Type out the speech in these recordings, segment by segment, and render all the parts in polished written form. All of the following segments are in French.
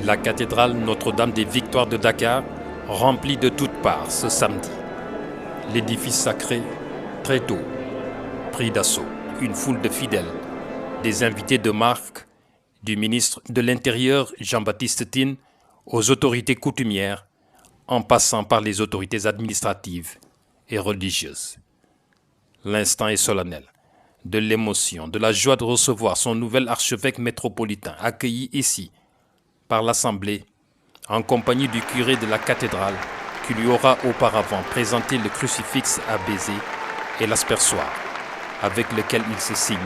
La cathédrale Notre-Dame des Victoires de Dakar remplie de toutes parts ce samedi. L'édifice sacré, très tôt, pris d'assaut. Une foule de fidèles, des invités de marque, du ministre de l'Intérieur Jean-Baptiste Tine aux autorités coutumières, en passant par les autorités administratives et religieuses. L'instant est solennel, de l'émotion, de la joie de recevoir son nouvel archevêque métropolitain accueilli ici par l'Assemblée, en compagnie du curé de la cathédrale qui lui aura auparavant présenté le crucifix à baiser et l'aspersoir, avec lequel il se signe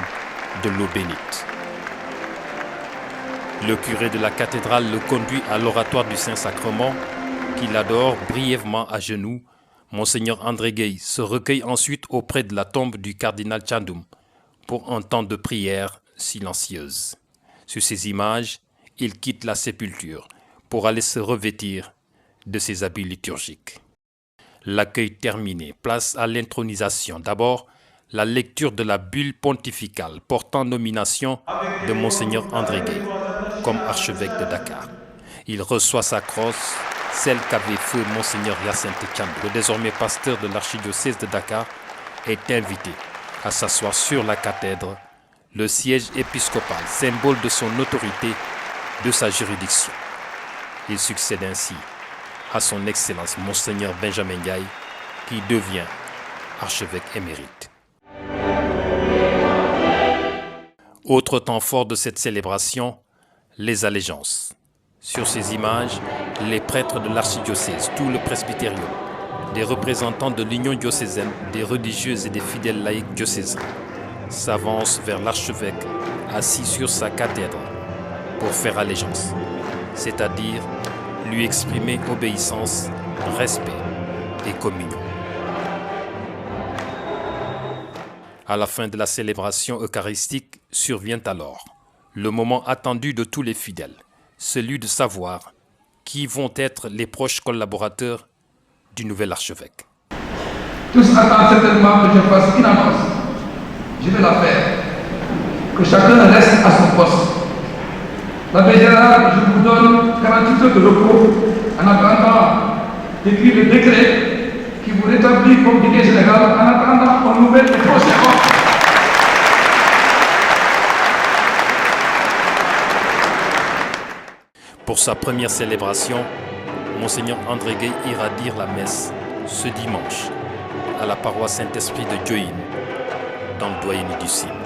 de l'eau bénite. Le curé de la cathédrale le conduit à l'oratoire du Saint-Sacrement, qu'il adore brièvement à genoux. Monseigneur André Gueye se recueille ensuite auprès de la tombe du cardinal Tchandoum pour un temps de prière silencieuse. Sur ces images, il quitte la sépulture pour aller se revêtir de ses habits liturgiques. L'accueil terminé, place à l'intronisation. D'abord, la lecture de la bulle pontificale portant nomination de Monseigneur André Gueye comme archevêque de Dakar. Il reçoit sa crosse, celle qu'avait feu Monseigneur Hyacinthe Tchandou. Le désormais pasteur de l'archidiocèse de Dakar est invité à s'asseoir sur la cathèdre, le siège épiscopal, symbole de son autorité, de sa juridiction. Il succède ainsi à son Excellence Monseigneur Benjamin Ndiaye, qui devient archevêque émérite. Autre temps fort de cette célébration, les allégeances. Sur ces images, les prêtres de l'archidiocèse, tout le presbytérium, des représentants de l'union diocésaine, des religieuses et des fidèles laïcs diocésains s'avancent vers l'archevêque assis sur sa cathèdre pour faire allégeance, c'est-à-dire lui exprimer obéissance, respect et communion. À la fin de la célébration eucharistique survient alors le moment attendu de tous les fidèles, celui de savoir qui vont être les proches collaborateurs du nouvel archevêque. Tous attendent certainement que je fasse une annonce. Je vais la faire. Que chacun reste à son poste. L'abbé Gérard, je vous donne 48 heures de repos en attendant d'écrire le décret qui vous rétablit comme délégué général en attendant un nouvel et prochain ordre. Pour sa première célébration, Monseigneur André Gueye ira dire la messe ce dimanche à la paroisse Saint-Esprit de Diohine, dans le doyenné du Sine.